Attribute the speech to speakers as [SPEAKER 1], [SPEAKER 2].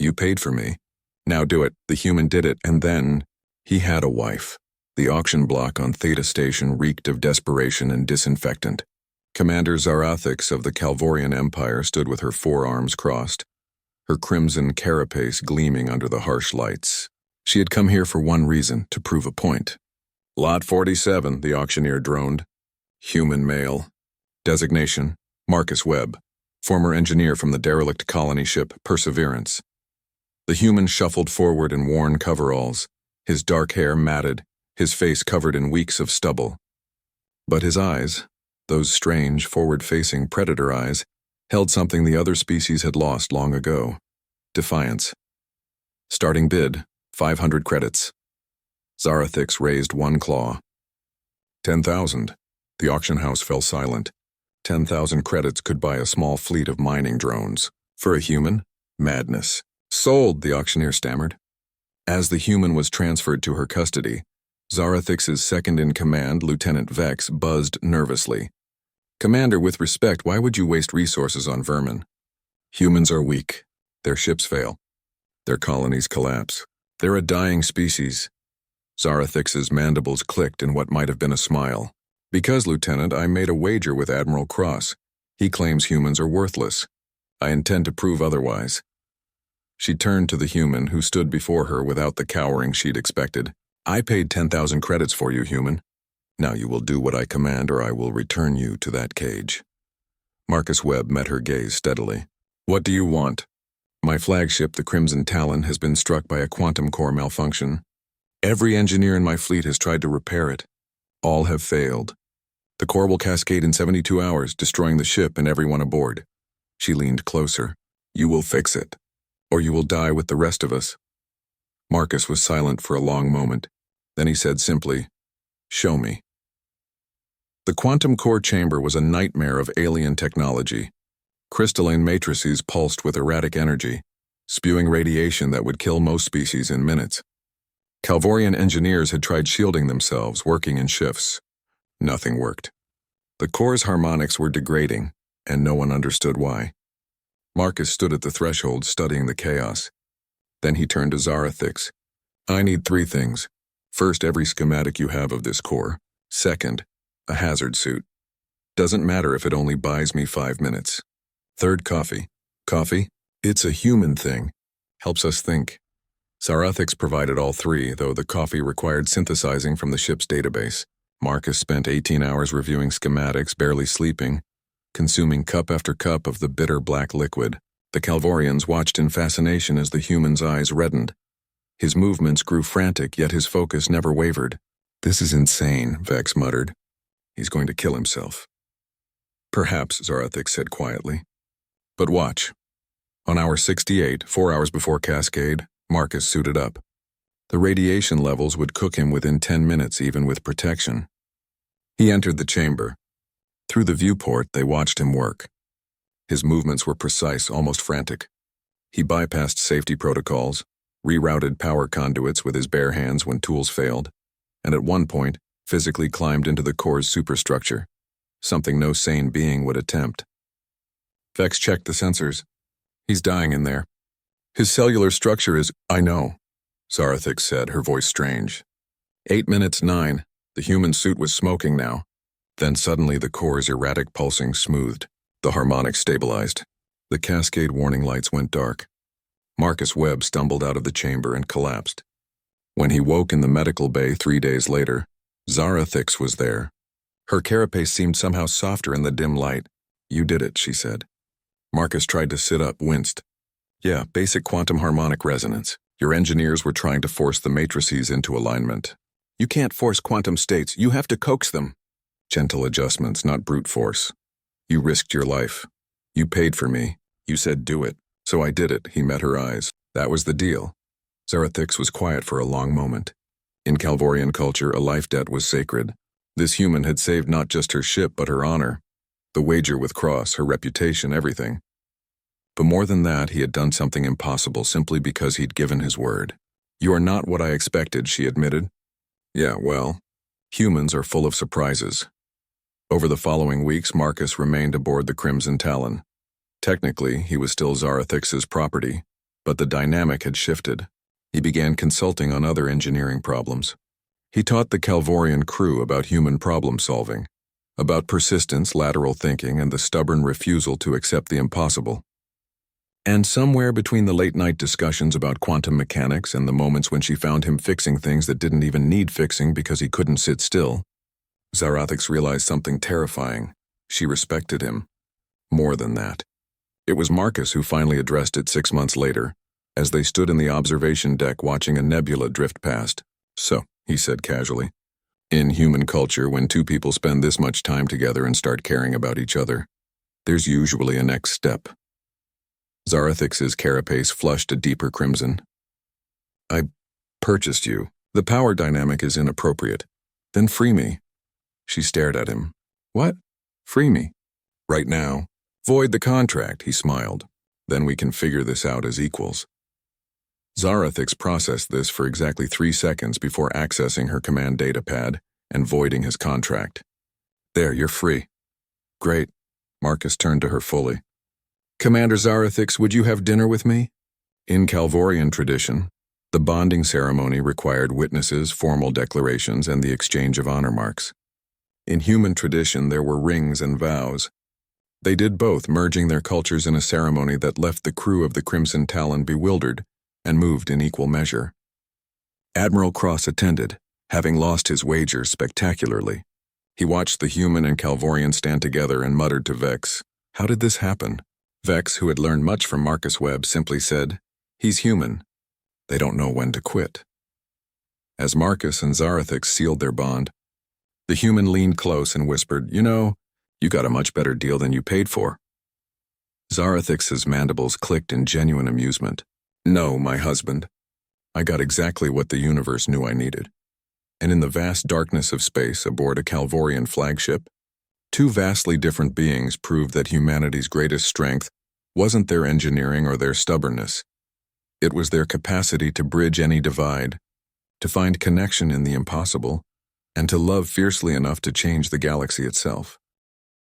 [SPEAKER 1] You paid for me. Now do it. The human did it, and then he had a wife. The auction block on Theta Station reeked of desperation and disinfectant. Commander Zarathix of the Calvorian Empire stood with her forearms crossed, her crimson carapace gleaming under the harsh lights. She had come here for one reason, to prove a point. Lot 47, the auctioneer droned. Human male. Designation, Marcus Webb, former engineer from the derelict colony ship Perseverance. The human shuffled forward in worn coveralls, his dark hair matted, his face covered in weeks of stubble. But his eyes, those strange, forward-facing predator eyes, held something the other species had lost long ago. Defiance. Starting bid, 500 credits. Zarathix raised one claw. 10,000. The auction house fell silent. 10,000 credits could buy a small fleet of mining drones. For a human? Madness. Sold, the auctioneer stammered. As the human was transferred to her custody, Zarathix's second-in-command, Lieutenant Vex, buzzed nervously. Commander, with respect, why would you waste resources on vermin? Humans are weak. Their ships fail. Their colonies collapse. They're a dying species. Zarathix's mandibles clicked in what might have been a smile. Because, Lieutenant, I made a wager with Admiral Cross. He claims humans are worthless. I intend to prove otherwise. She turned to the human who stood before her without the cowering she'd expected. I paid 10,000 credits for you, human. Now you will do what I command or I will return you to that cage. Marcus Webb met her gaze steadily. What do you want? My flagship, the Crimson Talon, has been struck by a quantum core malfunction. Every engineer in my fleet has tried to repair it. All have failed. The core will cascade in 72 hours, destroying the ship and everyone aboard. She leaned closer. You will fix it, or you will die with the rest of us. Marcus was silent for a long moment. Then he said simply, Show me. The quantum core chamber was a nightmare of alien technology. Crystalline matrices pulsed with erratic energy, spewing radiation that would kill most species in minutes. Calvorian engineers had tried shielding themselves, working in shifts. Nothing worked. The core's harmonics were degrading, and no one understood why. Marcus stood at the threshold studying the chaos. Then he turned to Zarathix. I need 3 things. First, every schematic you have of this core. Second, a hazard suit. Doesn't matter if it only buys me 5 minutes. Third, coffee. Coffee? It's a human thing. Helps us think. Zarathix provided all 3, though the coffee required synthesizing from the ship's database. Marcus spent 18 hours reviewing schematics, barely sleeping, consuming cup after cup of the bitter black liquid. The Calvorians watched in fascination as the human's eyes reddened. His movements grew frantic, yet his focus never wavered. This is insane, Vex muttered. He's going to kill himself. Perhaps, Zarathix said quietly. But watch. On hour 68, 4 hours before Cascade, Marcus suited up. The radiation levels would cook him within 10 minutes, even with protection. He entered the chamber. Through the viewport, they watched him work. His movements were precise, almost frantic. He bypassed safety protocols, rerouted power conduits with his bare hands when tools failed, and at one point, physically climbed into the core's superstructure, something no sane being would attempt. Vex checked the sensors. He's dying in there. His cellular structure is, I know, Zarathix said, her voice strange. 8 minutes 9, the human suit was smoking now. Then suddenly the core's erratic pulsing smoothed. The harmonics stabilized. The cascade warning lights went dark. Marcus Webb stumbled out of the chamber and collapsed. When he woke in the medical bay 3 days later, Zarathix was there. Her carapace seemed somehow softer in the dim light. You did it, she said. Marcus tried to sit up, winced. Yeah, basic quantum harmonic resonance. Your engineers were trying to force the matrices into alignment. You can't force quantum states, you have to coax them. Gentle adjustments, not brute force. You risked your life. You paid for me. You said do it. So I did it, he met her eyes. That was the deal. Zarathix was quiet for a long moment. In Calvorian culture, a life debt was sacred. This human had saved not just her ship, but her honor. The wager with Cross, her reputation, everything. But more than that, he had done something impossible simply because he'd given his word. You are not what I expected, she admitted. Yeah, well, humans are full of surprises. Over the following weeks, Marcus remained aboard the Crimson Talon. Technically, he was still Zarathix's property, But the dynamic had shifted. He began consulting on other engineering problems. He taught the Calvorian crew about human problem-solving, about persistence, lateral thinking, and the stubborn refusal to accept the impossible. And somewhere between the late-night discussions about quantum mechanics and the moments when she found him fixing things that didn't even need fixing because he couldn't sit still, Zarathix realized something terrifying. She respected him. More than that. It was Marcus who finally addressed it 6 months later, as they stood in the observation deck watching a nebula drift past. "So," he said casually, "in human culture, when two people spend this much time together and start caring about each other, there's usually a next step." Zarathix's carapace flushed a deeper crimson. "I purchased you. The power dynamic is inappropriate. Then free me." She stared at him. "What? Free me?" "Right now. Void the contract," he smiled. "Then we can figure this out as equals." Zarathix processed this for exactly 3 seconds before accessing her command data pad and voiding his contract. "There, you're free." "Great." Marcus turned to her fully. "Commander Zarathix, would you have dinner with me?" In Calvorian tradition, the bonding ceremony required witnesses, formal declarations, and the exchange of honor marks. In human tradition, there were rings and vows. They did both, merging their cultures in a ceremony that left the crew of the Crimson Talon bewildered and moved in equal measure. Admiral Cross attended, having lost his wager spectacularly. He watched the human and Calvorian stand together and muttered to Vex, "How did this happen?" Vex, who had learned much from Marcus Webb, simply said, "He's human. They don't know when to quit." As Marcus and Zarathix sealed their bond, the human leaned close and whispered, "You know, you got a much better deal than you paid for." Zarathix's mandibles clicked in genuine amusement. "No, my husband. I got exactly what the universe knew I needed." And in the vast darkness of space aboard a Calvorian flagship, two vastly different beings proved that humanity's greatest strength wasn't their engineering or their stubbornness. It was their capacity to bridge any divide, to find connection in the impossible, and to love fiercely enough to change the galaxy itself.